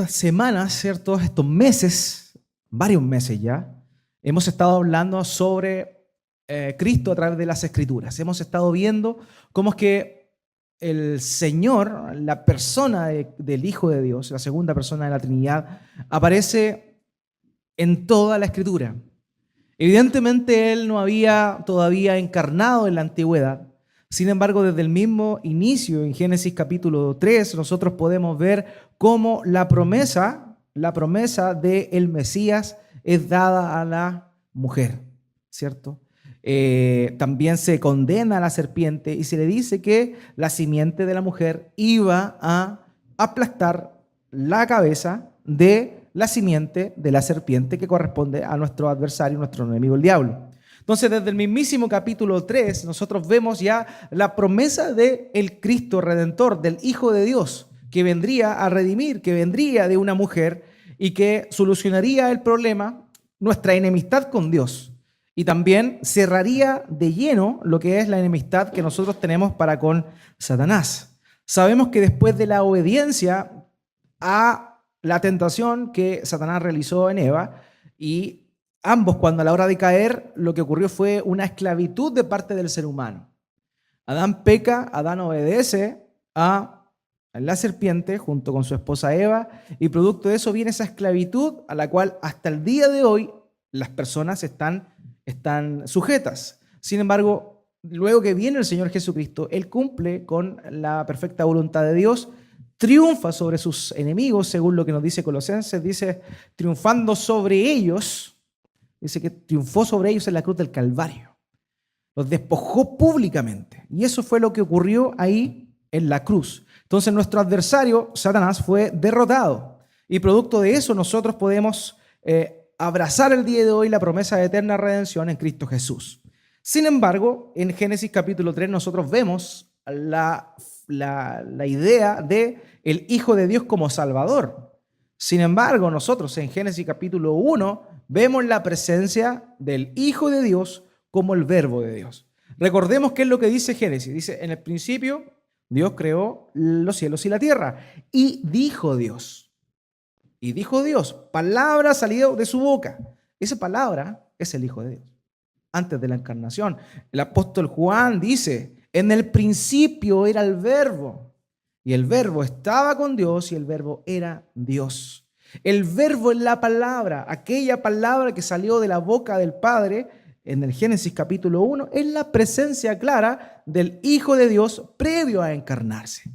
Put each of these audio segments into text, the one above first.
estas semanas, ¿cierto? Estos meses, varios meses ya, hemos estado hablando sobre Cristo a través de las Escrituras. Hemos estado viendo cómo es que el Señor, la persona del Hijo de Dios, la segunda persona de la Trinidad, aparece en toda la Escritura. Evidentemente, Él no había todavía encarnado en la antigüedad. Sin embargo, desde el mismo inicio, en Génesis capítulo 3, nosotros podemos ver cómo la promesa del Mesías es dada a la mujer, ¿cierto? También se condena a la serpiente y se le dice que la simiente de la mujer iba a aplastar la cabeza de la simiente de la serpiente que corresponde a nuestro adversario, nuestro enemigo, el diablo. Entonces, desde el mismísimo capítulo 3, nosotros vemos ya la promesa del Cristo Redentor, del Hijo de Dios, que vendría a redimir, que vendría de una mujer y que solucionaría el problema, nuestra enemistad con Dios. Y también cerraría de lleno lo que es la enemistad que nosotros tenemos para con Satanás. Sabemos que después de la obediencia a la tentación que Satanás realizó en Eva, y ambos, cuando a la hora de caer, lo que ocurrió fue una esclavitud de parte del ser humano. Adán peca, Adán obedece a la serpiente junto con su esposa Eva, y producto de eso viene esa esclavitud a la cual hasta el día de hoy las personas están sujetas. Sin embargo, luego que viene el Señor Jesucristo, Él cumple con la perfecta voluntad de Dios, triunfa sobre sus enemigos, según lo que nos dice Colosenses, dice, triunfando sobre ellos, dice que triunfó sobre ellos en la cruz del Calvario. Los despojó públicamente. Y eso fue lo que ocurrió ahí en la cruz. Entonces nuestro adversario, Satanás, fue derrotado. Y producto de eso nosotros podemos abrazar el día de hoy la promesa de eterna redención en Cristo Jesús. Sin embargo, en Génesis capítulo 3 nosotros vemos la idea de el Hijo de Dios como Salvador. Sin embargo, nosotros en Génesis capítulo 1 vemos la presencia del Hijo de Dios como el Verbo de Dios. Recordemos qué es lo que dice Génesis. Dice, en el principio Dios creó los cielos y la tierra. Y dijo Dios, palabra salió de su boca. Esa palabra es el Hijo de Dios. Antes de la encarnación, el apóstol Juan dice, en el principio era el Verbo, y el Verbo estaba con Dios, y el Verbo era Dios. El Verbo es la palabra, aquella palabra que salió de la boca del Padre, en el Génesis capítulo 1, es la presencia clara del Hijo de Dios previo a encarnarse.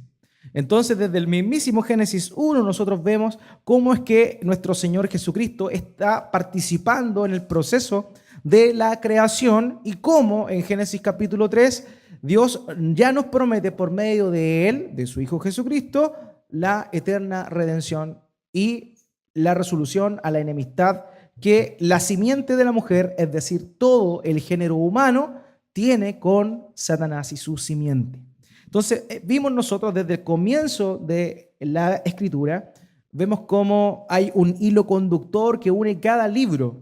Entonces, desde el mismísimo Génesis 1, nosotros vemos cómo es que nuestro Señor Jesucristo está participando en el proceso de la creación y cómo en Génesis capítulo 3 Dios ya nos promete por medio de Él, de su Hijo Jesucristo, la eterna redención y la resolución a la enemistad que la simiente de la mujer, es decir, todo el género humano, tiene con Satanás y su simiente. Entonces, vimos nosotros desde el comienzo de la Escritura, vemos cómo hay un hilo conductor que une cada libro.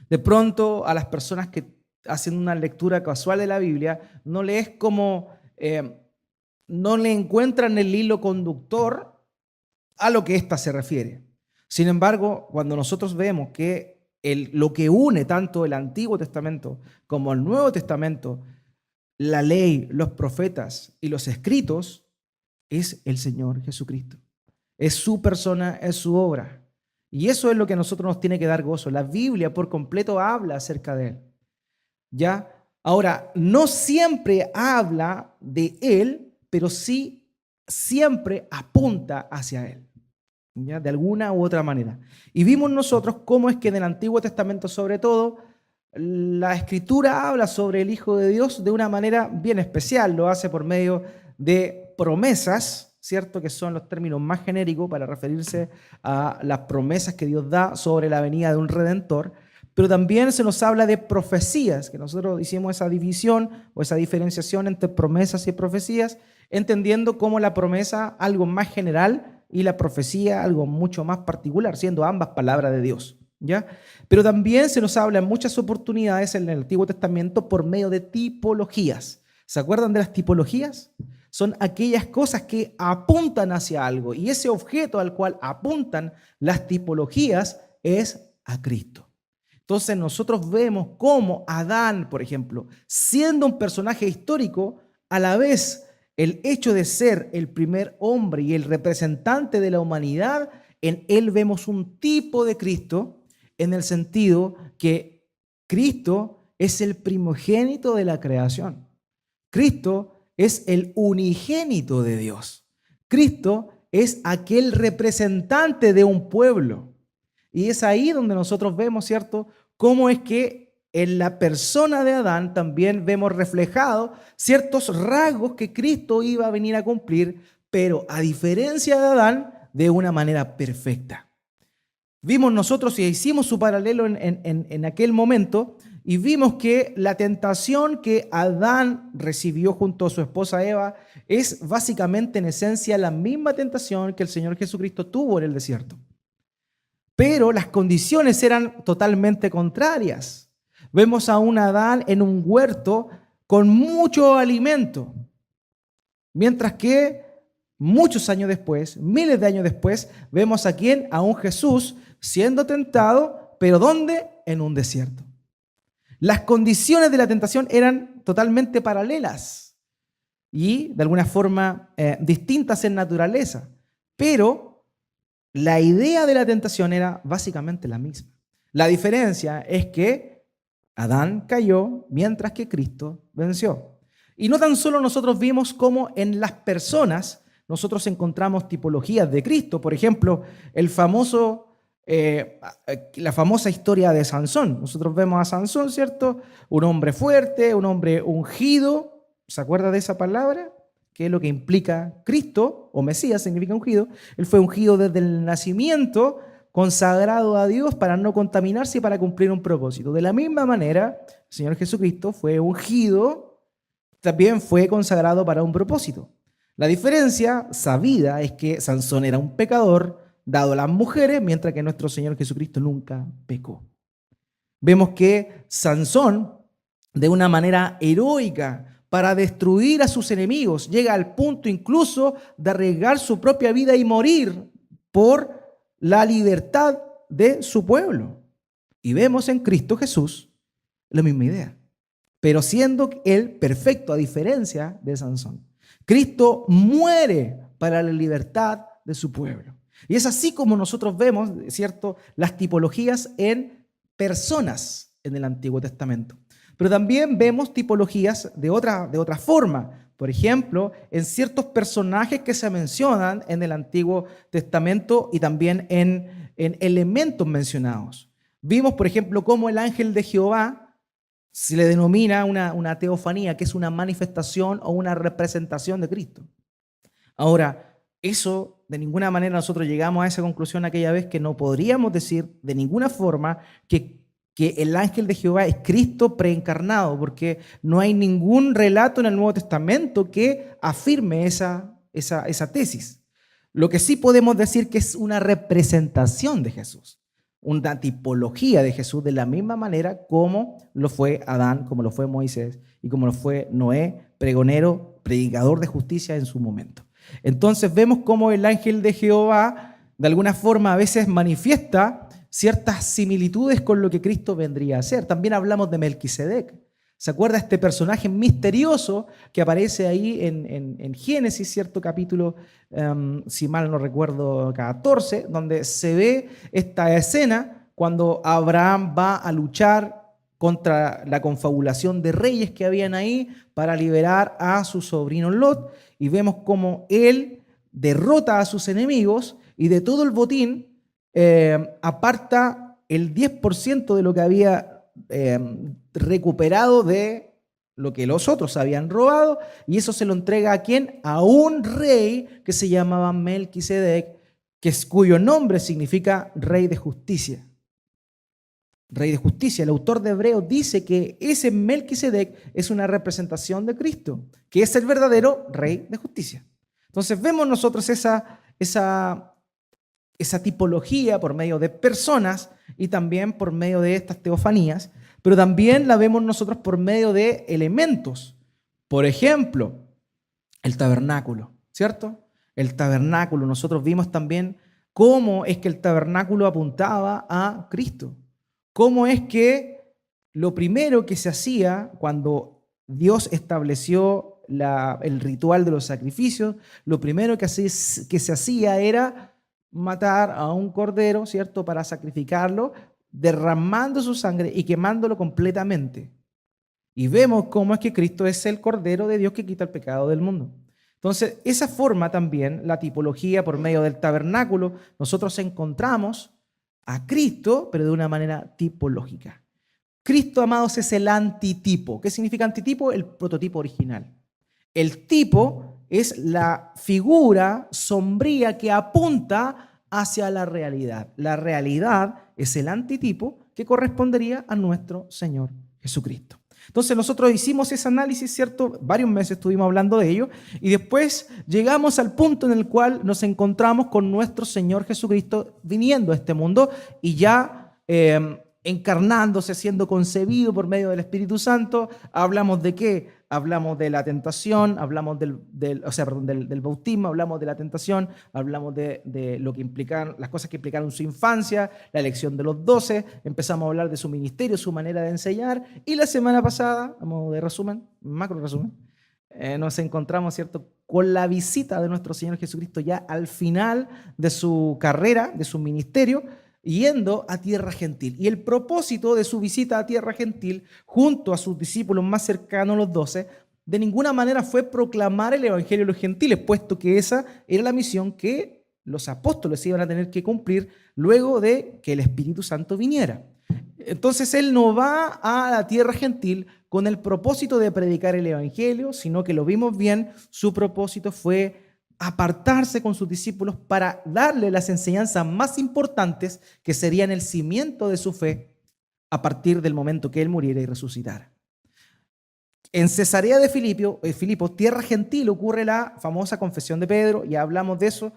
De pronto, a las personas que hacen una lectura casual de la Biblia, no le encuentran el hilo conductor a lo que ésta se refiere. Sin embargo, cuando nosotros vemos que lo que une tanto el Antiguo Testamento como el Nuevo Testamento, la ley, los profetas y los escritos, es el Señor Jesucristo. Es su persona, es su obra. Y eso es lo que a nosotros nos tiene que dar gozo. La Biblia por completo habla acerca de Él. ¿Ya? Ahora, no siempre habla de Él, pero sí siempre apunta hacia Él. ¿Ya? De alguna u otra manera. Y vimos nosotros cómo es que en el Antiguo Testamento, sobre todo, la Escritura habla sobre el Hijo de Dios de una manera bien especial. Lo hace por medio de promesas, ¿cierto? Que son los términos más genéricos para referirse a las promesas que Dios da sobre la venida de un Redentor. Pero también se nos habla de profecías, que nosotros hicimos esa división o esa diferenciación entre promesas y profecías, entendiendo como la promesa algo más general y la profecía algo mucho más particular, siendo ambas palabras de Dios. ¿Ya? Pero también se nos habla en muchas oportunidades en el Antiguo Testamento por medio de tipologías. ¿Se acuerdan de las tipologías? son aquellas cosas que apuntan hacia algo. Y ese objeto al cual apuntan las tipologías es a Cristo. Entonces nosotros vemos cómo Adán, por ejemplo, siendo un personaje histórico, a la vez el hecho de ser el primer hombre y el representante de la humanidad, en él vemos un tipo de Cristo en el sentido que Cristo es el primogénito de la creación. Cristo es el unigénito de Dios. Cristo es aquel representante de un pueblo. Y es ahí donde nosotros vemos, ¿cierto?, cómo es que en la persona de Adán también vemos reflejados ciertos rasgos que Cristo iba a venir a cumplir, pero a diferencia de Adán, de una manera perfecta. Vimos nosotros y hicimos su paralelo en aquel momento y vimos que la tentación que Adán recibió junto a su esposa Eva es básicamente en esencia la misma tentación que el Señor Jesucristo tuvo en el desierto. Pero las condiciones eran totalmente contrarias. Vemos a un Adán en un huerto con mucho alimento, mientras que muchos años después, miles de años después, vemos a quién, a un Jesús siendo tentado, pero ¿dónde? En un desierto. Las condiciones de la tentación eran totalmente paralelas y de alguna forma distintas en naturaleza, pero la idea de la tentación era básicamente la misma. La diferencia es que Adán cayó mientras que Cristo venció. Y no tan solo nosotros vimos cómo en las personas nosotros encontramos tipologías de Cristo. Por ejemplo, la famosa historia de Sansón. Nosotros vemos a Sansón, ¿cierto? Un hombre fuerte, un hombre ungido. ¿Se acuerda de esa palabra? Que es lo que implica Cristo, o Mesías significa ungido. Él fue ungido desde el nacimiento, consagrado a Dios para no contaminarse y para cumplir un propósito. De la misma manera, el Señor Jesucristo fue ungido, también fue consagrado para un propósito. La diferencia sabida es que Sansón era un pecador dado a las mujeres, mientras que nuestro Señor Jesucristo nunca pecó. Vemos que Sansón, de una manera heroica, para destruir a sus enemigos, llega al punto incluso de arriesgar su propia vida y morir por la libertad de su pueblo. Y vemos en Cristo Jesús la misma idea, pero siendo Él perfecto a diferencia de Sansón. Cristo muere para la libertad de su pueblo. Y es así como nosotros vemos, ¿cierto?, las tipologías en personas en el Antiguo Testamento. Pero también vemos tipologías de otra forma. Por ejemplo, en ciertos personajes que se mencionan en el Antiguo Testamento y también en elementos mencionados. Vimos, por ejemplo, cómo el ángel de Jehová se le denomina una teofanía, que es una manifestación o una representación de Cristo. Ahora, eso de ninguna manera nosotros llegamos a esa conclusión aquella vez que no podríamos decir de ninguna forma que el ángel de Jehová es Cristo preencarnado, porque no hay ningún relato en el Nuevo Testamento que afirme esa tesis. Lo que sí podemos decir que es una representación de Jesús, una tipología de Jesús de la misma manera como lo fue Adán, como lo fue Moisés y como lo fue Noé, pregonero, predicador de justicia en su momento. Entonces vemos cómo el ángel de Jehová de alguna forma a veces manifiesta ciertas similitudes con lo que Cristo vendría a hacer. También hablamos de Melquisedec. ¿Se acuerda este personaje misterioso que aparece ahí en Génesis, cierto capítulo, si mal no recuerdo, 14, donde se ve esta escena cuando Abraham va a luchar contra la confabulación de reyes que habían ahí para liberar a su sobrino Lot, y vemos cómo él derrota a sus enemigos y de todo el botín aparta el 10% de lo que había recuperado de lo que los otros habían robado, y eso se lo entrega ¿a quién? A un rey que se llamaba Melquisedec, cuyo nombre significa rey de justicia. Rey de justicia. El autor de Hebreos dice que ese Melquisedec es una representación de Cristo, que es el verdadero rey de justicia. Entonces vemos nosotros esa tipología por medio de personas y también por medio de estas teofanías, pero también la vemos nosotros por medio de elementos. Por ejemplo, el tabernáculo, ¿cierto? El tabernáculo. Nosotros vimos también cómo es que el tabernáculo apuntaba a Cristo. Cómo es que lo primero que se hacía cuando Dios estableció el ritual de los sacrificios, lo primero que se hacía era matar a un cordero, ¿cierto? Para sacrificarlo, derramando su sangre y quemándolo completamente. Y vemos cómo es que Cristo es el Cordero de Dios que quita el pecado del mundo. Entonces, esa forma también, la tipología por medio del tabernáculo, nosotros encontramos a Cristo, pero de una manera tipológica. Cristo, amados, es el antitipo. ¿Qué significa antitipo? El prototipo original. El tipo es la figura sombría que apunta hacia la realidad. La realidad es el antitipo que correspondería a nuestro Señor Jesucristo. Entonces nosotros hicimos ese análisis, ¿cierto? Varios meses estuvimos hablando de ello y después llegamos al punto en el cual nos encontramos con nuestro Señor Jesucristo viniendo a este mundo y ya encarnándose, siendo concebido por medio del Espíritu Santo. ¿Hablamos de qué? Hablamos de la tentación, hablamos del bautismo, hablamos de la tentación, hablamos de lo que implican, las cosas que implicaron su infancia, la elección de los 12, empezamos a hablar de su ministerio, su manera de enseñar, y la semana pasada, a modo de resumen, macro resumen, nos encontramos, ¿cierto?, con la visita de nuestro Señor Jesucristo ya al final de su carrera, de su ministerio, yendo a tierra gentil. Y el propósito de su visita a tierra gentil, junto a sus discípulos más cercanos, los 12, de ninguna manera fue proclamar el evangelio a los gentiles, puesto que esa era la misión que los apóstoles iban a tener que cumplir luego de que el Espíritu Santo viniera. Entonces él no va a la tierra gentil con el propósito de predicar el evangelio, sino que lo vimos bien, su propósito fue apartarse con sus discípulos para darle las enseñanzas más importantes que serían el cimiento de su fe a partir del momento que él muriera y resucitara. En Cesarea de Filipo, tierra gentil, ocurre la famosa confesión de Pedro. Ya hablamos de eso.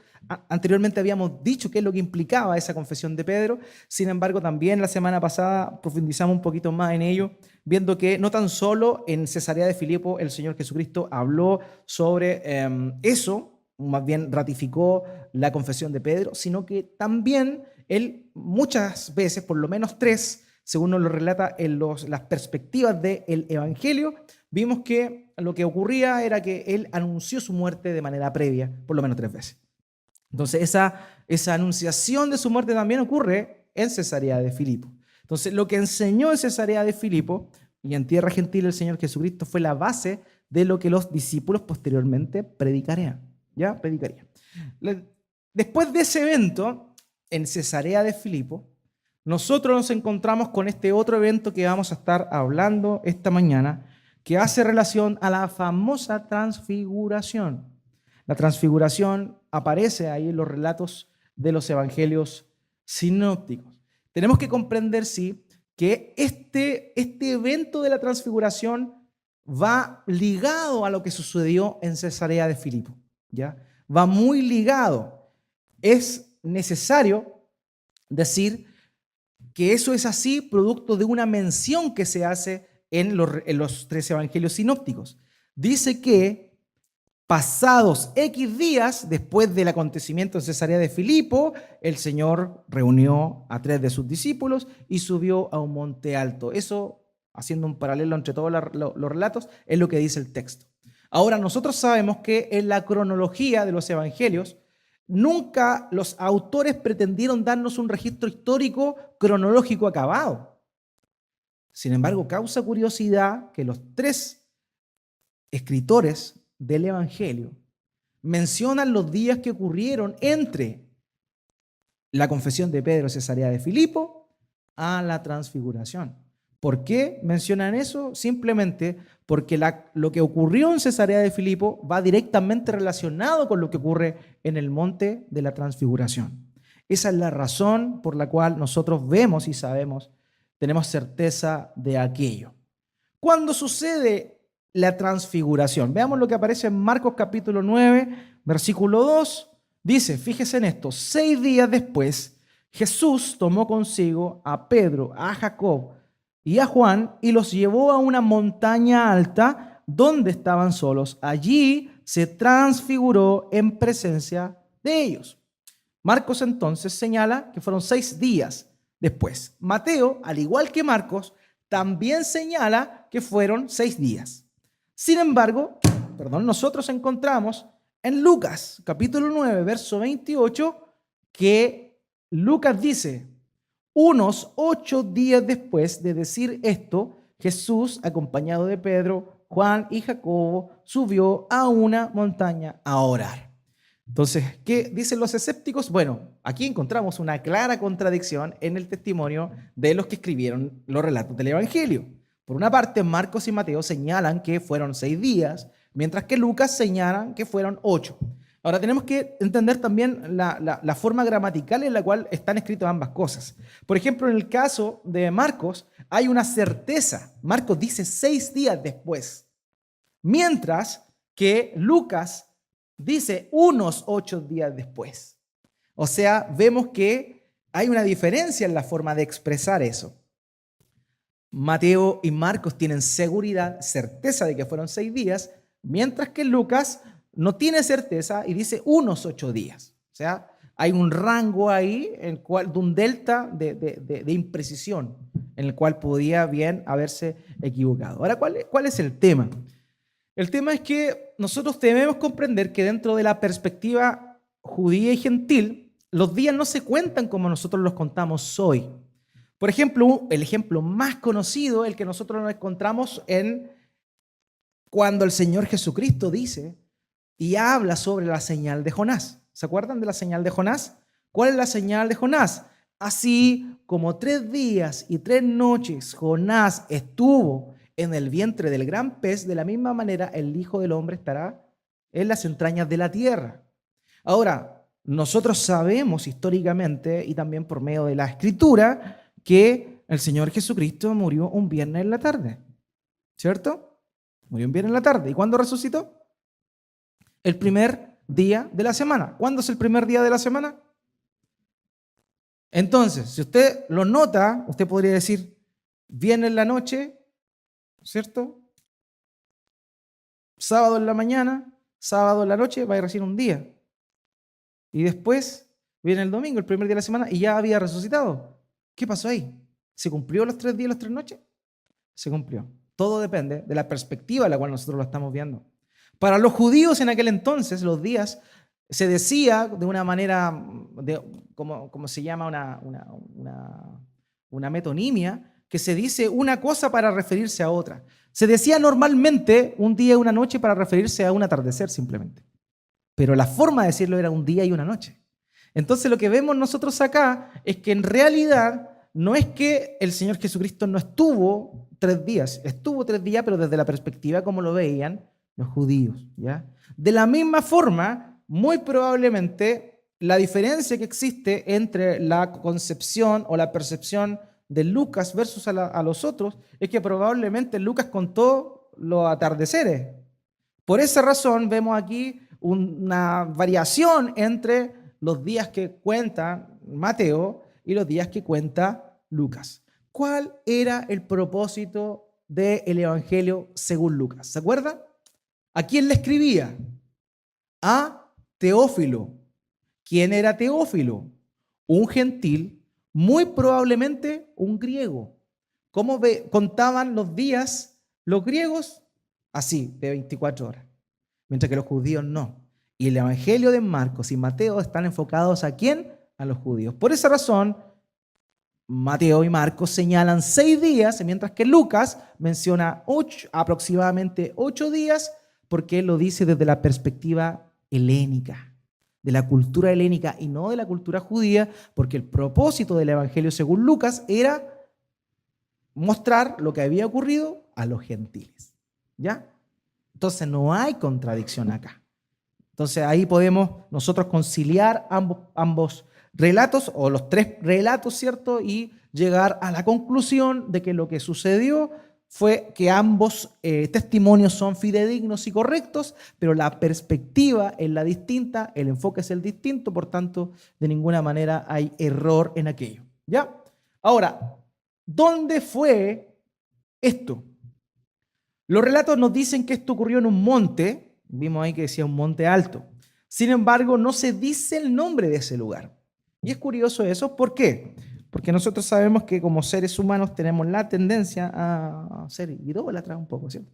Anteriormente habíamos dicho qué es lo que implicaba esa confesión de Pedro. Sin embargo, también la semana pasada profundizamos un poquito más en ello, viendo que no tan solo en Cesarea de Filipo el Señor Jesucristo habló sobre eso, más bien ratificó la confesión de Pedro, sino que también él muchas veces, por lo menos 3, según nos lo relata en las perspectivas del Evangelio, vimos que lo que ocurría era que él anunció su muerte de manera previa, por lo menos 3 veces. Entonces esa anunciación de su muerte también ocurre en Cesarea de Filipo. Entonces lo que enseñó en Cesarea de Filipo y en tierra gentil el Señor Jesucristo fue la base de lo que los discípulos posteriormente predicarían. ¿Ya? Predicaría. Después de ese evento, en Cesarea de Filipo, nosotros nos encontramos con este otro evento que vamos a estar hablando esta mañana, que hace relación a la famosa transfiguración. La transfiguración aparece ahí en los relatos de los evangelios sinópticos. Tenemos que comprender, sí, que este evento de la transfiguración va ligado a lo que sucedió en Cesarea de Filipo. ¿Ya? Va muy ligado. Es necesario decir que eso es así producto de una mención que se hace en los 3 evangelios sinópticos. Dice que pasados X días después del acontecimiento en Cesarea de Filipo, el Señor reunió a 3 de sus discípulos y subió a un monte alto. Eso, haciendo un paralelo entre todos los relatos, es lo que dice el texto. Ahora, nosotros sabemos que en la cronología de los evangelios, nunca los autores pretendieron darnos un registro histórico cronológico acabado. Sin embargo, causa curiosidad que los 3 escritores del evangelio mencionan los días que ocurrieron entre la confesión de Pedro en Cesarea de Filipo a la transfiguración. ¿Por qué mencionan eso? Simplemente porque lo que ocurrió en Cesarea de Filipo va directamente relacionado con lo que ocurre en el monte de la transfiguración. Esa es la razón por la cual nosotros vemos y sabemos, tenemos certeza de aquello. ¿Cuándo sucede la transfiguración? Veamos lo que aparece en Marcos capítulo 9, versículo 2. Dice, fíjese en esto, 6 días después, Jesús tomó consigo a Pedro, a Jacob y a Juan y los llevó a una montaña alta donde estaban solos. Allí se transfiguró en presencia de ellos. Marcos entonces señala que fueron 6 días después. Mateo, al igual que Marcos, también señala que fueron 6 días. Sin embargo, nosotros encontramos en Lucas, capítulo 9, verso 28, que Lucas dice: unos 8 días después de decir esto, Jesús, acompañado de Pedro, Juan y Jacobo, subió a una montaña a orar. Entonces, ¿qué dicen los escépticos? Bueno, aquí encontramos una clara contradicción en el testimonio de los que escribieron los relatos del Evangelio. Por una parte, Marcos y Mateo señalan que fueron 6 días, mientras que Lucas señalan que fueron 8. Ahora, tenemos que entender también la forma gramatical en la cual están escritas ambas cosas. Por ejemplo, en el caso de Marcos, hay una certeza. Marcos dice 6 días después, mientras que Lucas dice unos 8 días después. O sea, vemos que hay una diferencia en la forma de expresar eso. Mateo y Marcos tienen seguridad, certeza de que fueron 6 días, mientras que Lucas no tiene certeza y dice unos 8 días. O sea, hay un rango ahí en cual, de un delta de imprecisión en el cual podía bien haberse equivocado. Ahora, ¿cuál es el tema? El tema es que nosotros debemos comprender que dentro de la perspectiva judía y gentil, los días no se cuentan como nosotros los contamos hoy. Por ejemplo, el ejemplo más conocido, el que nosotros nos encontramos en cuando el Señor Jesucristo dice y habla sobre la señal de Jonás. ¿Se acuerdan de la señal de Jonás? ¿Cuál es la señal de Jonás? Así como 3 días y 3 noches Jonás estuvo en el vientre del gran pez, de la misma manera el Hijo del Hombre estará en las entrañas de la tierra. Ahora, nosotros sabemos históricamente y también por medio de la Escritura que el Señor Jesucristo murió un viernes en la tarde, ¿cierto? Murió un viernes en la tarde. ¿Y cuándo resucitó? El primer día de la semana. ¿Cuándo es el primer día de la semana? Entonces, si usted lo nota, usted podría decir, viernes en la noche, ¿cierto? Sábado en la mañana, sábado en la noche, va a ir recién un día. Y después viene el domingo, el primer día de la semana, y ya había resucitado. ¿Qué pasó ahí? ¿Se cumplió los 3 días y las 3 noches? Se cumplió. Todo depende de la perspectiva en la cual nosotros lo estamos viendo. Para los judíos en aquel entonces, los días, se decía de una manera, como se llama una metonimia, que se dice una cosa para referirse a otra. Se decía normalmente un día y una noche para referirse a un atardecer simplemente. Pero la forma de decirlo era un día y una noche. Entonces lo que vemos nosotros acá es que en realidad no es que el Señor Jesucristo no estuvo 3 días, estuvo 3 días, pero desde la perspectiva como lo veían los judíos, ¿ya? De la misma forma, muy probablemente la diferencia que existe entre la concepción o la percepción de Lucas versus a los otros es que probablemente Lucas contó los atardeceres. Por esa razón vemos aquí una variación entre los días que cuenta Mateo y los días que cuenta Lucas. ¿Cuál era el propósito del Evangelio según Lucas? ¿Se acuerdan? ¿A quién le escribía? A Teófilo. ¿Quién era Teófilo? Un gentil, muy probablemente un griego. ¿Cómo contaban los días los griegos? Así, de 24 horas. Mientras que los judíos no. Y el Evangelio de Marcos y Mateo están enfocados ¿a quién? A los judíos. Por esa razón, Mateo y Marcos señalan 6 días, mientras que Lucas menciona aproximadamente 8 días, porque él lo dice desde la perspectiva helénica, de la cultura helénica y no de la cultura judía, porque el propósito del Evangelio según Lucas era mostrar lo que había ocurrido a los gentiles. ¿Ya? Entonces no hay contradicción acá. Entonces ahí podemos nosotros conciliar ambos relatos o los 3 relatos, ¿cierto? Y llegar a la conclusión de que lo que sucedió fue que ambos testimonios son fidedignos y correctos, pero la perspectiva es la distinta, el enfoque es el distinto, por tanto, de ninguna manera hay error en aquello. ¿Ya? Ahora, ¿dónde fue esto? Los relatos nos dicen que esto ocurrió en un monte, Vimos ahí que decía un monte alto. Sin embargo, no se dice el nombre de ese lugar. Y es curioso eso, ¿por qué? Porque nosotros sabemos que como seres humanos tenemos la tendencia a ser idólatras un poco, ¿cierto?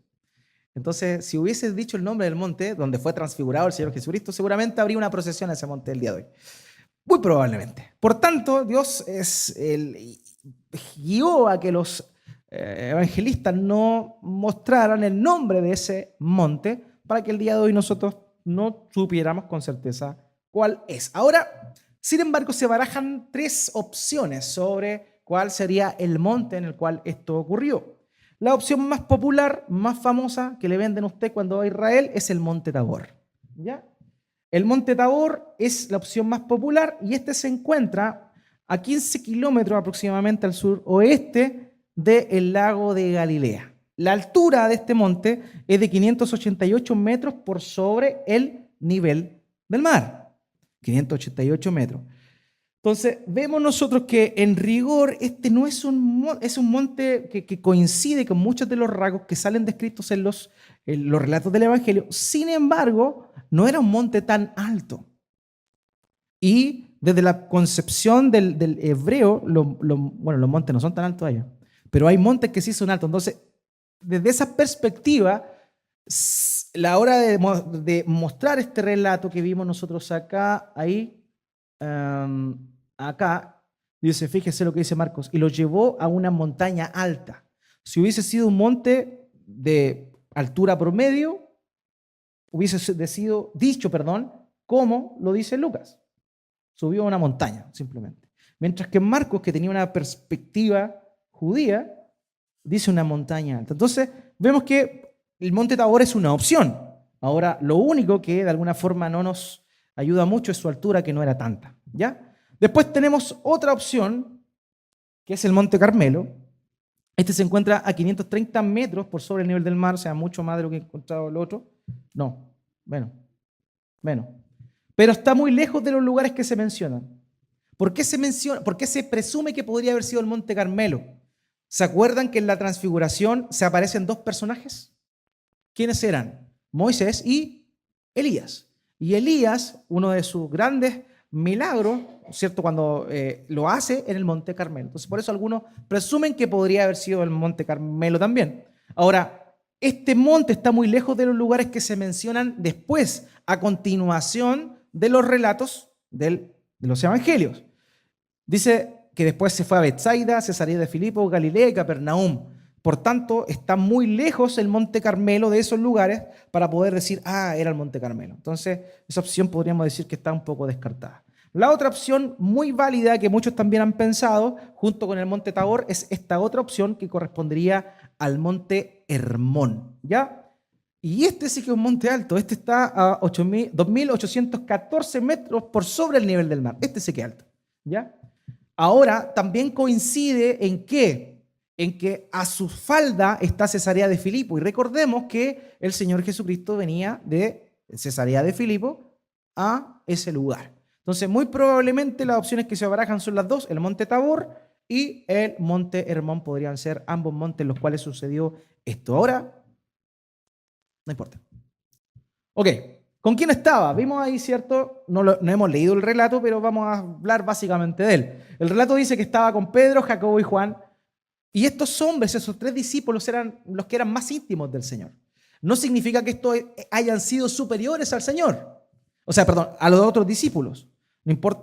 Entonces, si hubieses dicho el nombre del monte donde fue transfigurado el Señor Jesucristo, seguramente habría una procesión a ese monte el día de hoy. Muy probablemente. Por tanto, Dios guió a que los evangelistas no mostraran el nombre de ese monte para que el día de hoy nosotros no supiéramos con certeza cuál es. Ahora, sin embargo, se barajan tres opciones sobre cuál sería el monte en el cual esto ocurrió. La opción más popular, más famosa que le venden a usted cuando va a Israel es el monte Tabor. ¿Ya? El monte Tabor es la opción más popular y este se encuentra a 15 kilómetros aproximadamente al suroeste del lago de Galilea. La altura de este monte es de 588 metros por sobre el nivel del mar. 588 metros. Entonces, vemos nosotros que en rigor este no es es un monte que coincide con muchos de los rasgos que salen descritos en los relatos del Evangelio. Sin embargo, no era un monte tan alto. Y desde la concepción del hebreo, bueno, los montes no son tan altos allá, pero hay montes que sí son altos. Entonces, desde esa perspectiva, la hora de mostrar este relato que vimos nosotros acá, ahí, acá, dice, fíjese lo que dice Marcos, y lo llevó a una montaña alta. Si hubiese sido un monte de altura promedio, hubiese dicho, como lo dice Lucas. Subió a una montaña, simplemente. Mientras que Marcos, que tenía una perspectiva judía, dice una montaña alta. Entonces, vemos que el monte Tabor es una opción. Ahora, lo único que de alguna forma no nos ayuda mucho es su altura, que no era tanta. ¿Ya? Después tenemos otra opción, que es el monte Carmelo. Este se encuentra a 530 metros por sobre el nivel del mar, o sea, mucho más de lo que he encontrado el otro. No, menos. Pero está muy lejos de los lugares que se mencionan. ¿Por qué se presume que podría haber sido el monte Carmelo? ¿Se acuerdan que en la transfiguración se aparecen dos personajes? ¿Quiénes eran? Moisés y Elías. Y Elías, uno de sus grandes milagros, ¿cierto? Cuando lo hace en el monte Carmelo. Entonces, por eso algunos presumen que podría haber sido el monte Carmelo también. Ahora, este monte está muy lejos de los lugares que se mencionan después, a continuación de los relatos de los evangelios. Dice que después se fue a Betsaida, Cesarea de Filipo, Galilea y Capernaum. Por tanto, está muy lejos el Monte Carmelo de esos lugares para poder decir, era el Monte Carmelo. Entonces, esa opción podríamos decir que está un poco descartada. La otra opción muy válida que muchos también han pensado, junto con el Monte Tabor, es esta otra opción que correspondería al Monte Hermón, ¿ya? Y este sí que es un monte alto. Este está a 2.814 metros por sobre el nivel del mar. Este sí que es alto, ¿ya? Ahora, también coincide en que a su falda está Cesarea de Filipo. Y recordemos que el Señor Jesucristo venía de Cesarea de Filipo a ese lugar. Entonces, muy probablemente las opciones que se barajan son las dos, el monte Tabor y el monte Hermón podrían ser ambos montes en los cuales sucedió esto. Ahora, no importa. Ok, ¿con quién estaba? Vimos ahí, ¿cierto? No hemos leído el relato, pero vamos a hablar básicamente de él. El relato dice que estaba con Pedro, Jacobo y Juan. Y estos hombres, esos tres discípulos, eran los que eran más íntimos del Señor. No significa que estos hayan sido superiores al Señor. O sea, perdón, a los otros discípulos.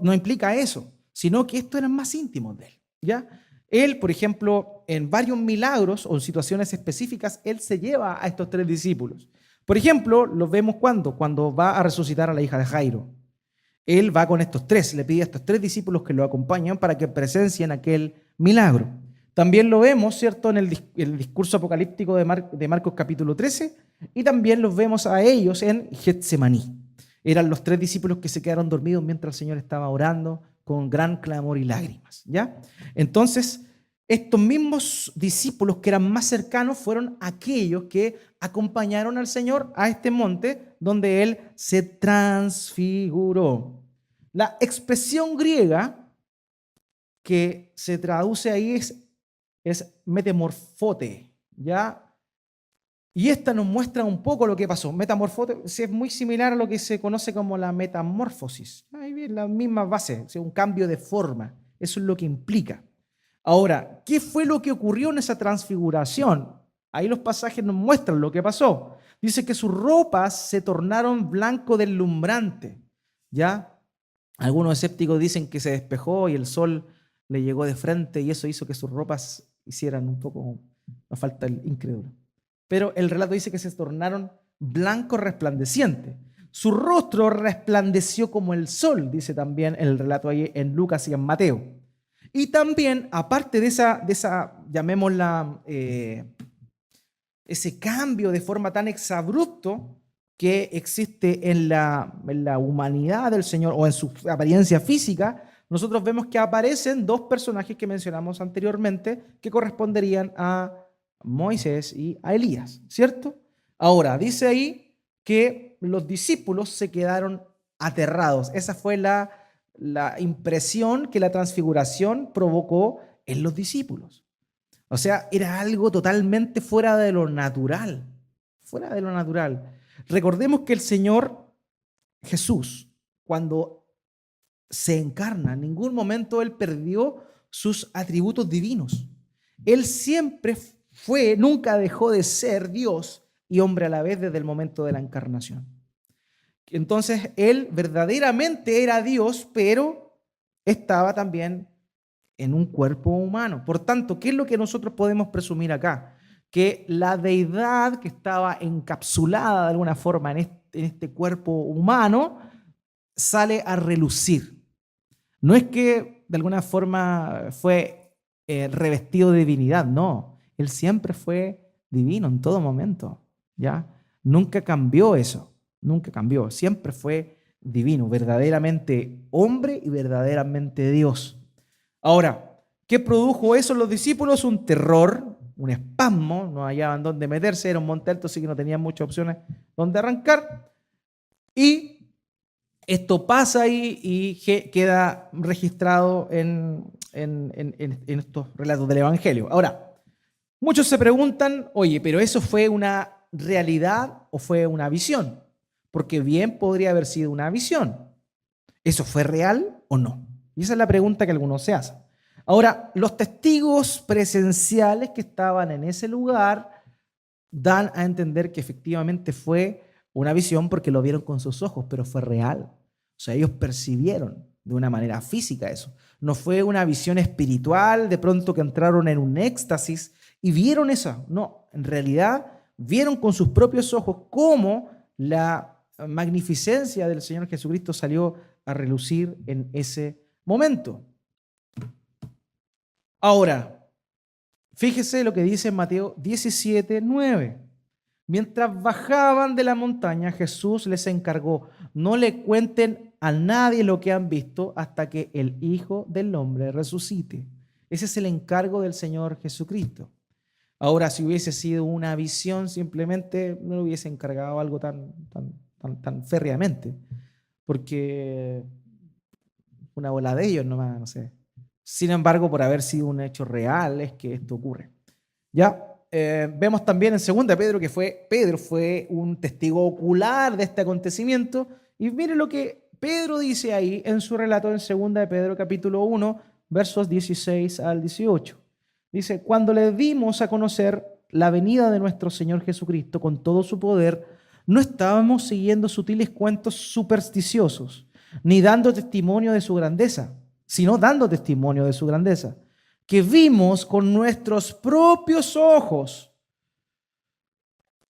No implica eso, sino que estos eran más íntimos de él. ¿Ya? Él, por ejemplo, en varios milagros o en situaciones específicas, él se lleva a estos tres discípulos. Por ejemplo, los vemos cuando va a resucitar a la hija de Jairo. Él va con estos tres, le pide a estos tres discípulos que lo acompañen para que presencien aquel milagro. También lo vemos, ¿cierto?, en el discurso apocalíptico de Marcos capítulo 13, y también los vemos a ellos en Getsemaní. Eran los tres discípulos que se quedaron dormidos mientras el Señor estaba orando con gran clamor y lágrimas, ¿ya? Entonces, estos mismos discípulos que eran más cercanos fueron aquellos que acompañaron al Señor a este monte donde Él se transfiguró. La expresión griega que se traduce ahí es metamorfote, ¿ya? Y esta nos muestra un poco lo que pasó. Metamorfosis es muy similar a lo que se conoce como la metamorfosis. Ahí viene la misma base, un cambio de forma. Eso es lo que implica. Ahora, ¿qué fue lo que ocurrió en esa transfiguración? Ahí los pasajes nos muestran lo que pasó. Dice que sus ropas se tornaron blanco deslumbrante. ¿Ya? Algunos escépticos dicen que se despejó y el sol le llegó de frente y eso hizo que sus ropas hicieran un poco, nos falta el incrédulo. Pero el relato dice que se tornaron blanco resplandeciente. Su rostro resplandeció como el sol, dice también el relato ahí en Lucas y en Mateo. Y también, aparte de esa llamémosla, ese cambio de forma tan exabrupto que existe en la humanidad del Señor o en su apariencia física, nosotros vemos que aparecen dos personajes que mencionamos anteriormente que corresponderían a Moisés y a Elías, ¿cierto? Ahora, dice ahí que los discípulos se quedaron aterrados. Esa fue la impresión que la transfiguración provocó en los discípulos. O sea, era algo totalmente fuera de lo natural, fuera de lo natural. Recordemos que el Señor Jesús, cuando se encarna, en ningún momento Él perdió sus atributos divinos. Él siempre fue, nunca dejó de ser Dios y hombre a la vez desde el momento de la encarnación. Entonces, Él verdaderamente era Dios, pero estaba también en un cuerpo humano. Por tanto, ¿qué es lo que nosotros podemos presumir acá? Que la deidad que estaba encapsulada de alguna forma en este cuerpo humano sale a relucir. No es que de alguna forma fue revestido de divinidad, no. Él siempre fue divino en todo momento, ¿ya? Nunca cambió eso, nunca cambió. Siempre fue divino, verdaderamente hombre y verdaderamente Dios. Ahora, ¿qué produjo eso en los discípulos? Un terror, un espasmo, no hallaban dónde meterse, era un monte alto, así que no tenían muchas opciones dónde arrancar. Y esto pasa ahí y queda registrado en estos relatos del Evangelio. Ahora, muchos se preguntan, oye, ¿pero eso fue una realidad o fue una visión? Porque bien podría haber sido una visión. ¿Eso fue real o no? Y esa es la pregunta que algunos se hacen. Ahora, los testigos presenciales que estaban en ese lugar dan a entender que efectivamente fue una visión porque lo vieron con sus ojos, pero fue real. O sea, ellos percibieron de una manera física eso. No fue una visión espiritual, de pronto que entraron en un éxtasis y vieron eso. No, en realidad vieron con sus propios ojos cómo la magnificencia del Señor Jesucristo salió a relucir en ese momento. Ahora, fíjese lo que dice en Mateo 17:9. Mientras bajaban de la montaña, Jesús les encargó, no le cuenten a nadie lo que han visto hasta que el Hijo del Hombre resucite. Ese es el encargo del Señor Jesucristo. Ahora, si hubiese sido una visión, simplemente no lo hubiese encargado algo tan férreamente, porque una bola de ellos nomás, no sé. Sin embargo, por haber sido un hecho real es que esto ocurre. Ya vemos también en 2 Pedro que Pedro fue un testigo ocular de este acontecimiento. Y mire lo que Pedro dice ahí en su relato en 2 Pedro capítulo 1, versos 16 al 18. Dice, cuando le dimos a conocer la venida de nuestro Señor Jesucristo con todo su poder, no estábamos siguiendo sutiles cuentos supersticiosos, ni dando testimonio de su grandeza, sino dando testimonio de su grandeza, que vimos con nuestros propios ojos.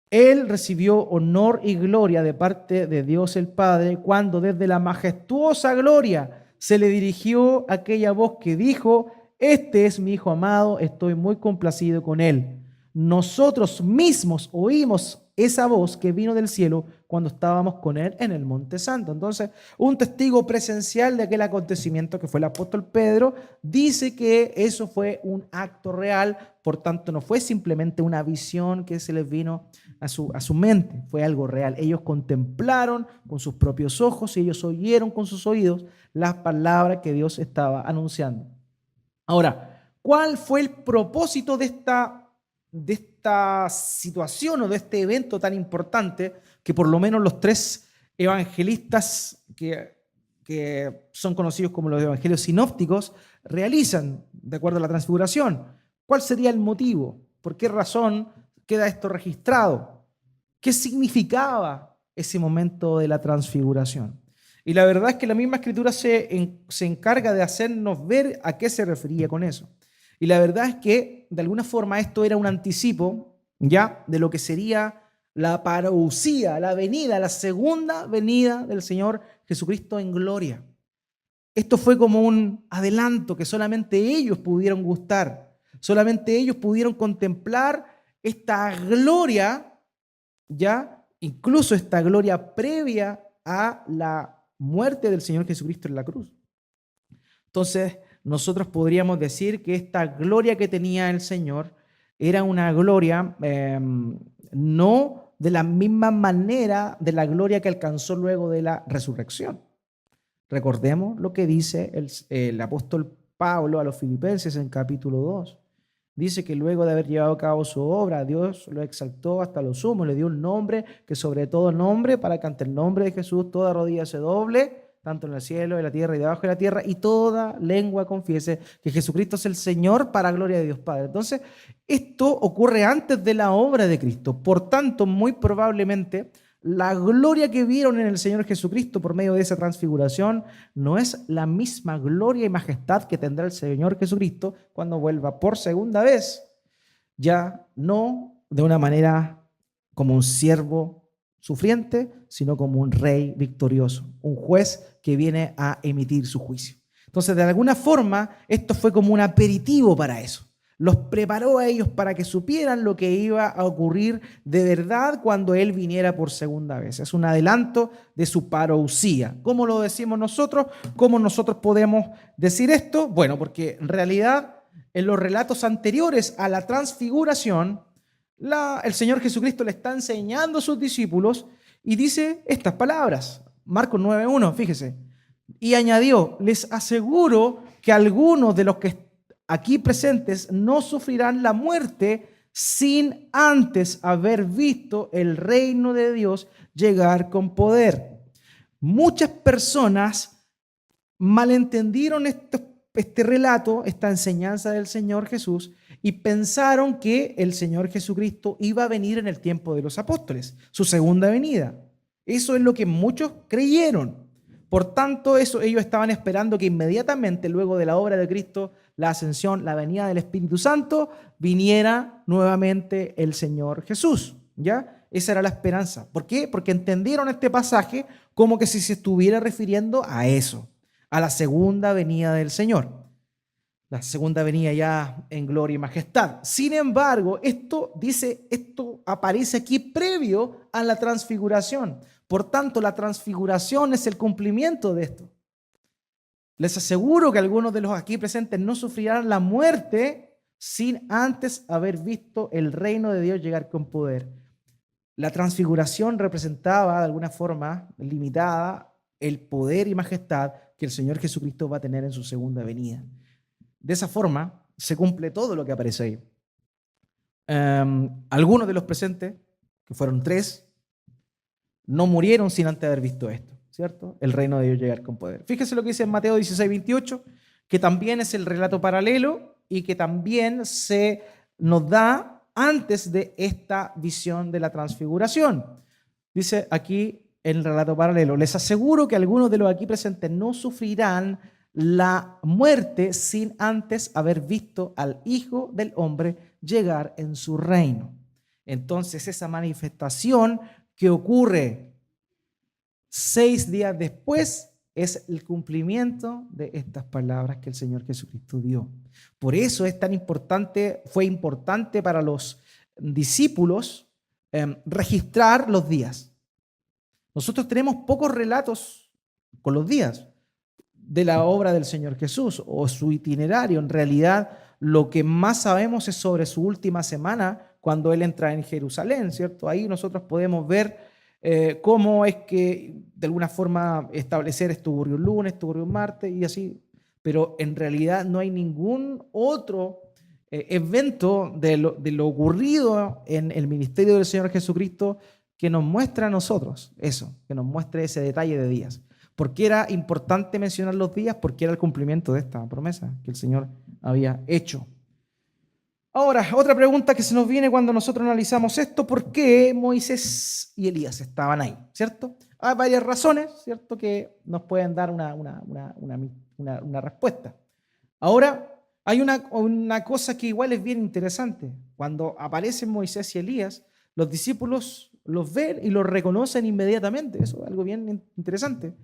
Él recibió honor y gloria de parte de Dios el Padre cuando desde la majestuosa gloria se le dirigió aquella voz que dijo, este es mi Hijo amado, estoy muy complacido con él. Nosotros mismos oímos esa voz que vino del cielo cuando estábamos con él en el Monte Santo. Entonces, un testigo presencial de aquel acontecimiento que fue el apóstol Pedro, dice que eso fue un acto real, por tanto no fue simplemente una visión que se les vino a su mente, fue algo real. Ellos contemplaron con sus propios ojos y ellos oyeron con sus oídos las palabras que Dios estaba anunciando. Ahora, ¿cuál fue el propósito de esta de esta situación o de este evento tan importante que por lo menos los tres evangelistas que son conocidos como los evangelios sinópticos realizan de acuerdo a la transfiguración. ¿Cuál sería el motivo? ¿Por qué razón queda esto registrado? ¿Qué significaba ese momento de la transfiguración? Y la verdad es que la misma escritura se encarga de hacernos ver a qué se refería con eso. Y la verdad es que, de alguna forma, esto era un anticipo, ¿ya?, de lo que sería la parousia, la venida, la segunda venida del Señor Jesucristo en gloria. Esto fue como un adelanto que solamente ellos pudieron gustar, solamente ellos pudieron contemplar esta gloria, ¿ya?, incluso esta gloria previa a la muerte del Señor Jesucristo en la cruz. Entonces, nosotros podríamos decir que esta gloria que tenía el Señor era una gloria no de la misma manera de la gloria que alcanzó luego de la resurrección. Recordemos lo que dice el apóstol Pablo a los Filipenses en capítulo 2. Dice que luego de haber llevado a cabo su obra, Dios lo exaltó hasta lo sumo, le dio un nombre que sobre todo nombre, para que ante el nombre de Jesús toda rodilla se doble, tanto en el cielo, en la tierra y debajo de la tierra, y toda lengua confiese que Jesucristo es el Señor, para gloria de Dios Padre. Entonces, esto ocurre antes de la obra de Cristo. Por tanto, muy probablemente la gloria que vieron en el Señor Jesucristo por medio de esa transfiguración no es la misma gloria y majestad que tendrá el Señor Jesucristo cuando vuelva por segunda vez. Ya no de una manera como un siervo sufriente, sino como un rey victorioso, un juez que viene a emitir su juicio. Entonces, de alguna forma, esto fue como un aperitivo para eso. Los preparó a ellos para que supieran lo que iba a ocurrir de verdad cuando Él viniera por segunda vez. Es un adelanto de su parousia. ¿Cómo lo decimos nosotros? ¿Cómo nosotros podemos decir esto? Bueno, porque en realidad en los relatos anteriores a la transfiguración, el Señor Jesucristo le está enseñando a sus discípulos y dice estas palabras. Marcos 9:1, fíjese. Y añadió, les aseguro que algunos de los que aquí presentes no sufrirán la muerte sin antes haber visto el reino de Dios llegar con poder. Muchas personas malentendieron este relato, esta enseñanza del Señor Jesús, y pensaron que el Señor Jesucristo iba a venir en el tiempo de los apóstoles, su segunda venida. Eso es lo que muchos creyeron. Por tanto, ellos estaban esperando que inmediatamente luego de la obra de Cristo, la ascensión, la venida del Espíritu Santo, viniera nuevamente el Señor Jesús, ¿ya? Esa era la esperanza. ¿Por qué? Porque entendieron este pasaje como que si se estuviera refiriendo a eso, a la segunda venida del Señor. La segunda venida ya en gloria y majestad. Sin embargo, esto aparece aquí previo a la transfiguración. Por tanto, la transfiguración es el cumplimiento de esto. Les aseguro que algunos de los aquí presentes no sufrirán la muerte sin antes haber visto el reino de Dios llegar con poder. La transfiguración representaba de alguna forma limitada el poder y majestad que el Señor Jesucristo va a tener en su segunda venida. De esa forma se cumple todo lo que aparece ahí. Algunos de los presentes, que fueron 3, no murieron sin antes haber visto esto, ¿cierto? El reino de Dios llegar con poder. Fíjese lo que dice en Mateo 16:28, que también es el relato paralelo y que también se nos da antes de esta visión de la transfiguración. Dice aquí en el relato paralelo, les aseguro que algunos de los aquí presentes no sufrirán la muerte sin antes haber visto al Hijo del Hombre llegar en su reino. Entonces, esa manifestación que ocurre 6 días después es el cumplimiento de estas palabras que el Señor Jesucristo dio. Por eso es tan importante, fue importante para los discípulos registrar los días. Nosotros tenemos pocos relatos con los días de la obra del Señor Jesús o su itinerario. En realidad, lo que más sabemos es sobre su última semana, cuando Él entra en Jerusalén, ¿cierto? Ahí nosotros podemos ver cómo es que, de alguna forma, establecer esto ocurrió un lunes, esto ocurrió un martes y así, pero en realidad no hay ningún otro evento de lo ocurrido en el ministerio del Señor Jesucristo que nos muestra a nosotros eso, que nos muestre ese detalle de días. ¿Por qué era importante mencionar los días? Porque era el cumplimiento de esta promesa que el Señor había hecho. Ahora, otra pregunta que se nos viene cuando nosotros analizamos esto: ¿por qué Moisés y Elías estaban ahí? ¿Cierto? Hay varias razones, ¿cierto?, que nos pueden dar una respuesta. Ahora, hay una cosa que igual es bien interesante. Cuando aparecen Moisés y Elías, los discípulos los ven y los reconocen inmediatamente. Eso es algo bien interesante.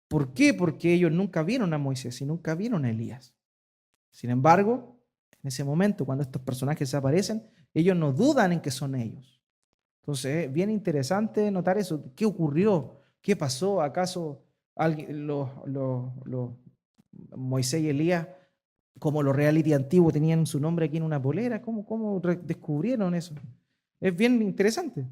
¿Por qué? Porque ellos nunca vieron a Moisés y nunca vieron a Elías. Sin embargo, en ese momento, cuando estos personajes aparecen, ellos no dudan en que son ellos. Entonces, es bien interesante notar eso. ¿Qué ocurrió? ¿Qué pasó? ¿Acaso Moisés y Elías, como los reality antiguos, tenían su nombre aquí en una polera? ¿Cómo descubrieron eso? Es bien interesante.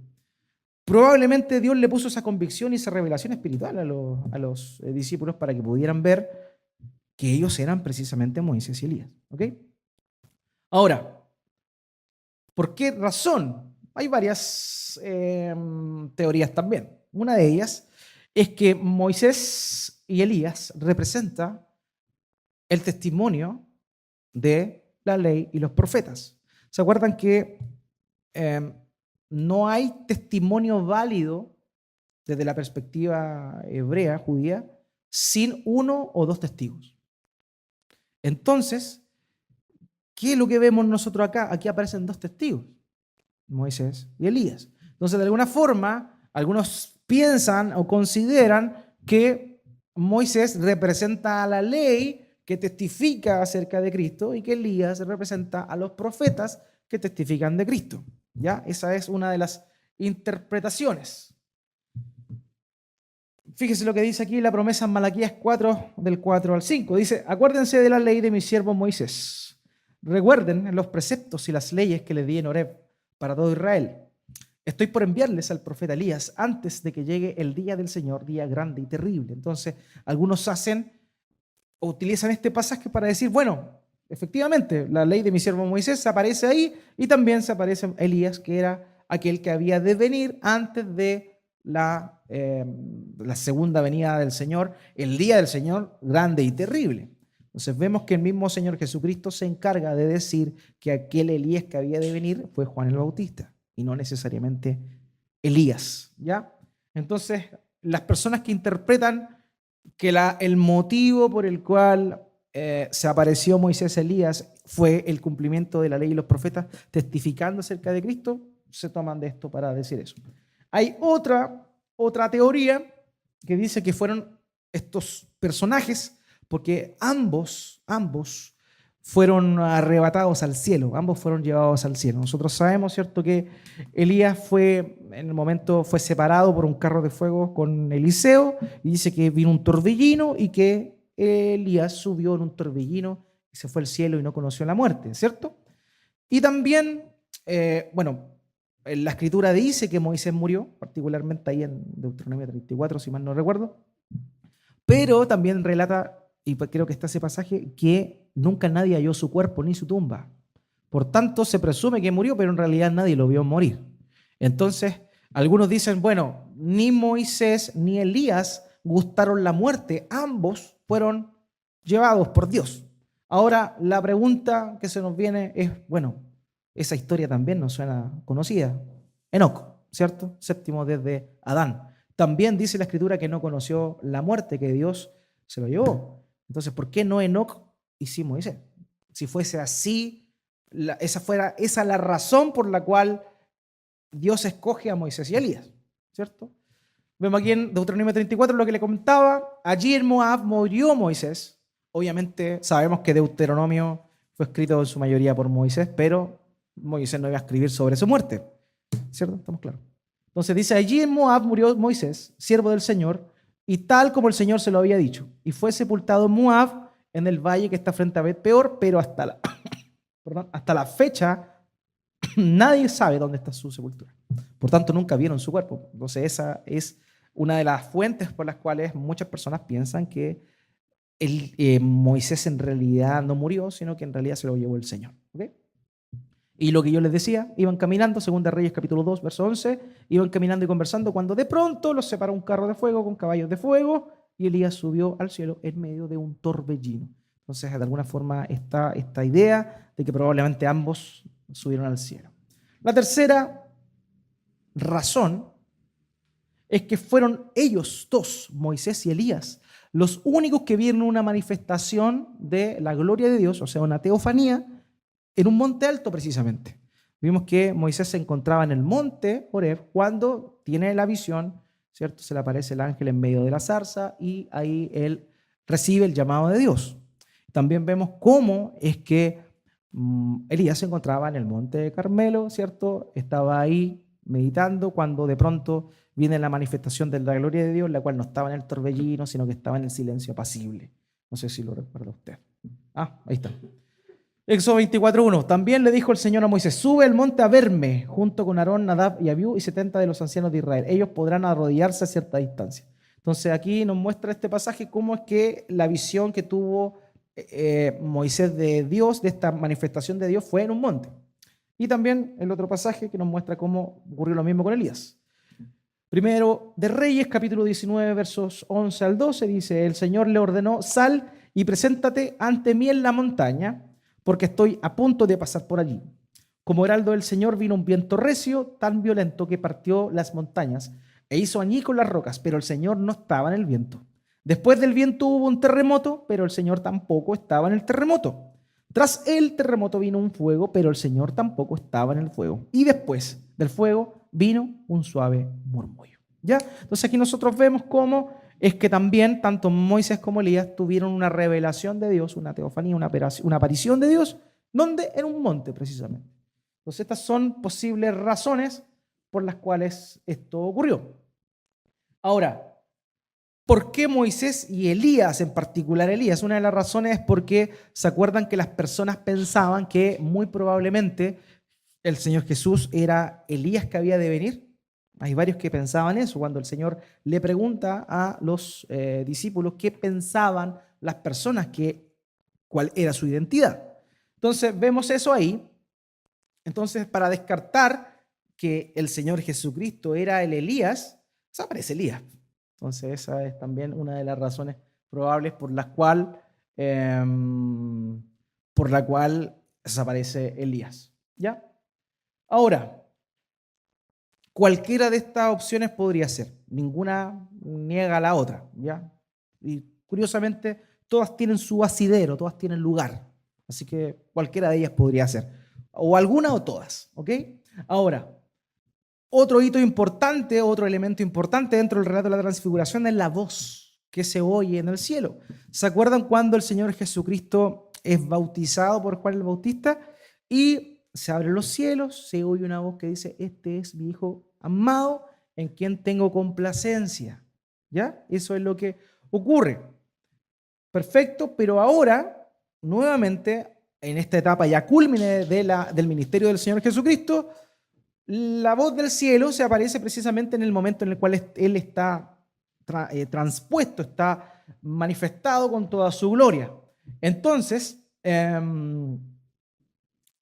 Probablemente Dios le puso esa convicción y esa revelación espiritual a los discípulos para que pudieran ver que ellos eran precisamente Moisés y Elías. ¿Ok? Ahora, ¿por qué razón? Hay varias teorías también. Una de ellas es que Moisés y Elías representan el testimonio de la ley y los profetas. ¿Se acuerdan que no hay testimonio válido desde la perspectiva hebrea, judía, sin uno o dos testigos? Entonces, ¿qué es lo que vemos nosotros acá? Aquí aparecen dos testigos, Moisés y Elías. Entonces, de alguna forma, algunos piensan o consideran que Moisés representa a la ley que testifica acerca de Cristo y que Elías representa a los profetas que testifican de Cristo. ¿Ya? Esa es una de las interpretaciones. Fíjese lo que dice aquí la promesa en Malaquías 4, del 4 al 5. Dice: acuérdense de la ley de mi siervo Moisés. Recuerden los preceptos y las leyes que le di en Horeb para todo Israel. Estoy por enviarles al profeta Elías antes de que llegue el día del Señor, día grande y terrible. Entonces, algunos utilizan este pasaje para decir, bueno, efectivamente, la ley de mi siervo Moisés se aparece ahí y también se aparece Elías, que era aquel que había de venir antes de la segunda venida del Señor, el día del Señor grande y terrible. Entonces vemos que el mismo Señor Jesucristo se encarga de decir que aquel Elías que había de venir fue Juan el Bautista y no necesariamente Elías, ¿ya? Entonces, las personas que interpretan que el motivo por el cual se apareció Moisés Elías fue el cumplimiento de la ley y los profetas testificando acerca de Cristo, se toman de esto para decir eso. Hay otra teoría que dice que fueron estos personajes porque ambos fueron arrebatados al cielo, ambos fueron llevados al cielo. Nosotros sabemos, ¿cierto?, que Elías en el momento fue separado por un carro de fuego con Eliseo, y dice que vino un torbellino y que Elías subió en un torbellino y se fue al cielo y no conoció la muerte, ¿cierto? Y también, la Escritura dice que Moisés murió, particularmente ahí en Deuteronomio 34, si mal no recuerdo, pero también relata, y creo que está ese pasaje, que nunca nadie halló su cuerpo ni su tumba. Por tanto, se presume que murió, pero en realidad nadie lo vio morir. Entonces, algunos dicen, bueno, ni Moisés ni Elías gustaron la muerte, ambos fueron llevados por Dios. Ahora, la pregunta que se nos viene es, bueno, esa historia también nos suena conocida. Enoc, ¿cierto? Séptimo desde Adán. También dice la Escritura que no conoció la muerte, que Dios se lo llevó. Entonces, ¿por qué no Enoc y sí Moisés? Si fuese así, esa es la razón por la cual Dios escoge a Moisés y a Elías, ¿cierto? Vemos aquí en Deuteronomio 34 lo que le comentaba. Allí en Moab murió Moisés. Obviamente sabemos que Deuteronomio fue escrito en su mayoría por Moisés, pero Moisés no iba a escribir sobre su muerte, ¿cierto? ¿Estamos claros? Entonces dice, allí en Moab murió Moisés, siervo del Señor, y tal como el Señor se lo había dicho, y fue sepultado en Moab, en el valle que está frente a Bet-peor, pero hasta la fecha nadie sabe dónde está su sepultura. Por tanto, nunca vieron su cuerpo. Entonces esa es una de las fuentes por las cuales muchas personas piensan que Moisés en realidad no murió, sino que en realidad se lo llevó el Señor. ¿Ok? Y lo que yo les decía, iban caminando, Segunda Reyes capítulo 2, verso 11, iban caminando y conversando cuando de pronto los separó un carro de fuego con caballos de fuego y Elías subió al cielo en medio de un torbellino. Entonces, de alguna forma está esta idea de que probablemente ambos subieron al cielo. La tercera razón es que fueron ellos dos, Moisés y Elías, los únicos que vieron una manifestación de la gloria de Dios, o sea, una teofanía, en un monte alto precisamente. Vimos que Moisés se encontraba en el monte Horeb cuando tiene la visión, ¿cierto? Se le aparece el ángel en medio de la zarza y ahí él recibe el llamado de Dios. También vemos cómo es que Elías se encontraba en el monte Carmelo, ¿cierto? Estaba ahí meditando cuando de pronto viene la manifestación de la gloria de Dios, la cual no estaba en el torbellino, sino que estaba en el silencio apacible. No sé si lo recuerda usted. Ahí está. Éxodo 24:1. También le dijo el Señor a Moisés: sube el monte a verme, junto con Aarón, Nadab y Abiú y 70 de los ancianos de Israel. Ellos podrán arrodillarse a cierta distancia. Entonces aquí nos muestra este pasaje cómo es que la visión que tuvo Moisés de Dios, de esta manifestación de Dios, fue en un monte. Y también el otro pasaje que nos muestra cómo ocurrió lo mismo con Elías. Primero de Reyes, capítulo 19, versos 11 al 12, dice: el Señor le ordenó: sal y preséntate ante mí en la montaña, porque estoy a punto de pasar por allí. Como heraldo del Señor vino un viento recio, tan violento que partió las montañas e hizo añicos las rocas, pero el Señor no estaba en el viento. Después del viento hubo un terremoto, pero el Señor tampoco estaba en el terremoto. Tras el terremoto vino un fuego, pero el Señor tampoco estaba en el fuego. Y después del fuego vino un suave murmullo. ¿Ya? Entonces aquí nosotros vemos cómo es que también tanto Moisés como Elías tuvieron una revelación de Dios, una teofanía, una aparición de Dios, ¿dónde? En un monte precisamente. Entonces estas son posibles razones por las cuales esto ocurrió. Ahora, ¿por qué Moisés y Elías, en particular Elías? Una de las razones es porque se acuerdan que las personas pensaban que muy probablemente el Señor Jesús era Elías que había de venir. Hay varios que pensaban eso. Cuando el Señor le pregunta a los discípulos qué pensaban las personas, cuál era su identidad. Entonces vemos eso ahí. Entonces, para descartar que el Señor Jesucristo era el Elías, desaparece Elías. Entonces esa es también una de las razones probables por la cual desaparece Elías. ¿Ya? Ahora, cualquiera de estas opciones podría ser. Ninguna niega a la otra. ¿Ya? Y curiosamente, todas tienen su asidero, todas tienen lugar. Así que cualquiera de ellas podría ser. O alguna o todas. ¿Ok? Ahora, otro hito importante, otro elemento importante dentro del relato de la transfiguración es la voz que se oye en el cielo. ¿Se acuerdan cuando el Señor Jesucristo es bautizado por Juan el Bautista y se abren los cielos, se oye una voz que dice: este es mi Hijo amado en quien tengo complacencia? ¿Ya? Eso es lo que ocurre. Perfecto, pero ahora, nuevamente, en esta etapa ya cúlmine del ministerio del Señor Jesucristo, la voz del cielo se aparece precisamente en el momento en el cual Él está transpuesto, está manifestado con toda su gloria. Entonces,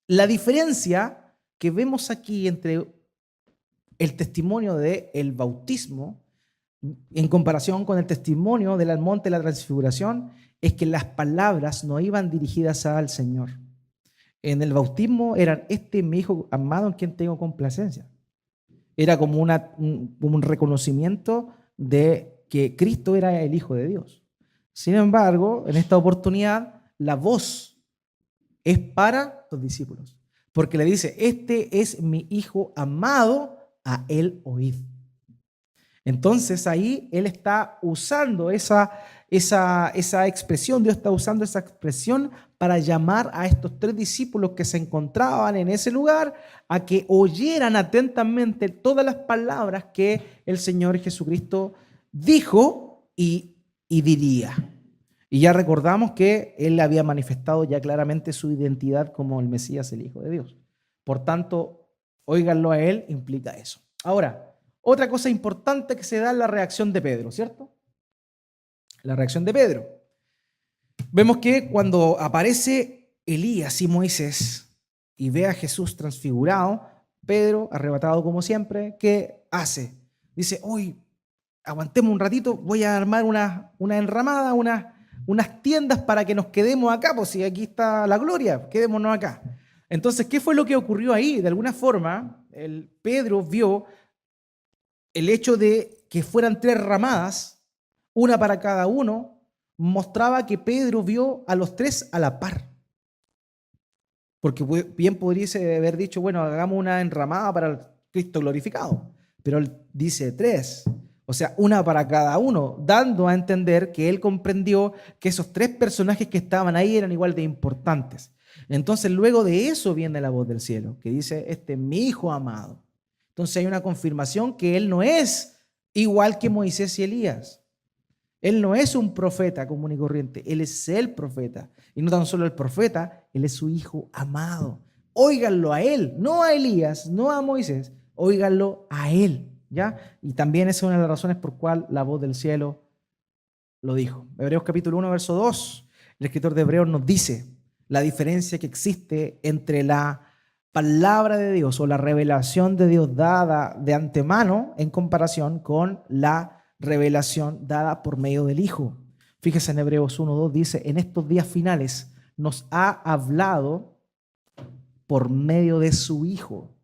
la diferencia que vemos aquí entre el testimonio del bautismo en comparación con el testimonio del monte de la transfiguración es que las palabras no iban dirigidas al Señor. En el bautismo eran: este es mi Hijo amado en quien tengo complacencia. Era como un reconocimiento de que Cristo era el Hijo de Dios. Sin embargo, en esta oportunidad, la voz es para los discípulos, porque le dice: este es mi Hijo amado, a él oíd. Entonces ahí Él está usando esa expresión, Dios está usando esa expresión para llamar a estos 3 discípulos que se encontraban en ese lugar a que oyeran atentamente todas las palabras que el Señor Jesucristo dijo y diría. Y ya recordamos que Él había manifestado ya claramente su identidad como el Mesías, el Hijo de Dios. Por tanto, óiganlo a Él implica eso. Ahora, otra cosa importante que se da es la reacción de Pedro, ¿cierto? La reacción de Pedro. Vemos que cuando aparece Elías y Moisés, y ve a Jesús transfigurado, Pedro, arrebatado como siempre, ¿qué hace? Dice, hoy aguantemos un ratito, voy a armar una enramada, unas tiendas para que nos quedemos acá, pues si aquí está la gloria, quedémonos acá. Entonces, ¿qué fue lo que ocurrió ahí? De alguna forma, Pedro vio el hecho de que fueran 3 ramadas, una para cada uno, mostraba que Pedro vio a los 3 a la par. Porque bien podría haber dicho, bueno, hagamos una enramada para el Cristo glorificado. Pero él dice 3, o sea, una para cada uno, dando a entender que él comprendió que esos 3 personajes que estaban ahí eran igual de importantes. Entonces, luego de eso viene la voz del cielo, que dice, este es mi hijo amado. Entonces hay una confirmación que él no es igual que Moisés y Elías. Él no es un profeta común y corriente, él es el profeta. Y no tan solo el profeta, él es su hijo amado. Óiganlo a él, no a Elías, no a Moisés, óiganlo a él, ¿ya? Y también esa es una de las razones por cual la voz del cielo lo dijo. Hebreos capítulo 1, verso 2, el escritor de Hebreos nos dice la diferencia que existe entre la palabra de Dios o la revelación de Dios dada de antemano en comparación con la revelación dada por medio del Hijo. Fíjese en Hebreos 1:2 dice, en estos días finales nos ha hablado por medio de su Hijo.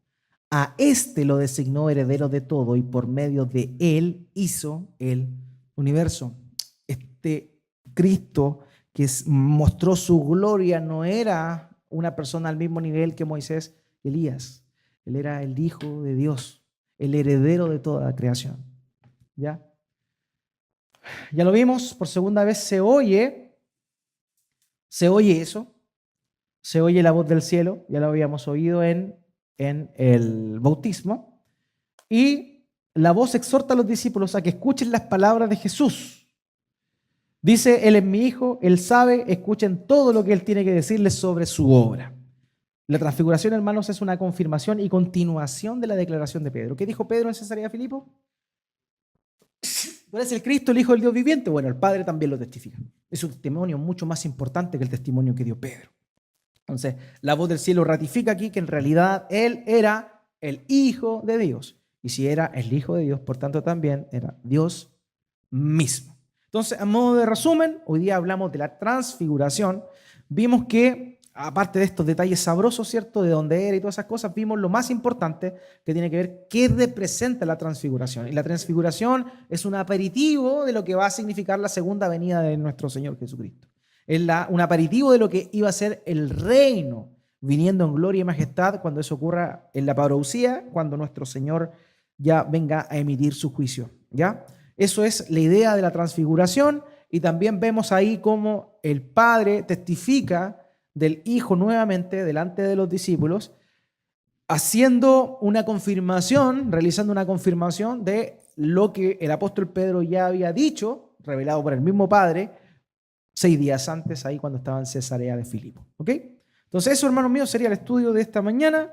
A este lo designó heredero de todo y por medio de él hizo el universo. Este Cristo que mostró su gloria no era una persona al mismo nivel que Moisés y Elías. Él era el Hijo de Dios, el heredero de toda la creación. ¿Ya? Ya lo vimos, por segunda vez se oye eso, se oye la voz del cielo, ya lo habíamos oído en el bautismo, y la voz exhorta a los discípulos a que escuchen las palabras de Jesús. Dice, Él es mi Hijo, Él sabe, escuchen todo lo que Él tiene que decirles sobre su obra. La transfiguración, hermanos, es una confirmación y continuación de la declaración de Pedro. ¿Qué dijo Pedro en Cesarea de Filipo? ¿Tú eres el Cristo, el Hijo del Dios viviente? Bueno, el Padre también lo testifica. Es un testimonio mucho más importante que el testimonio que dio Pedro. Entonces, la voz del cielo ratifica aquí que en realidad Él era el Hijo de Dios. Y si era el Hijo de Dios, por tanto también era Dios mismo. Entonces, a modo de resumen, hoy día hablamos de la transfiguración. Vimos que, aparte de estos detalles sabrosos, ¿cierto? De dónde era y todas esas cosas, vimos lo más importante que tiene que ver qué representa la transfiguración. Y la transfiguración es un aperitivo de lo que va a significar la segunda venida de nuestro Señor Jesucristo. Es un aperitivo de lo que iba a ser el reino viniendo en gloria y majestad cuando eso ocurra en la parousia, cuando nuestro Señor ya venga a emitir su juicio, ¿ya? Eso es la idea de la transfiguración y también vemos ahí cómo el Padre testifica del Hijo nuevamente delante de los discípulos, haciendo una confirmación, realizando una confirmación de lo que el apóstol Pedro ya había dicho, revelado por el mismo Padre, 6 días antes, ahí cuando estaba en Cesarea de Filipo. ¿Ok? Entonces eso, hermanos míos, sería el estudio de esta mañana.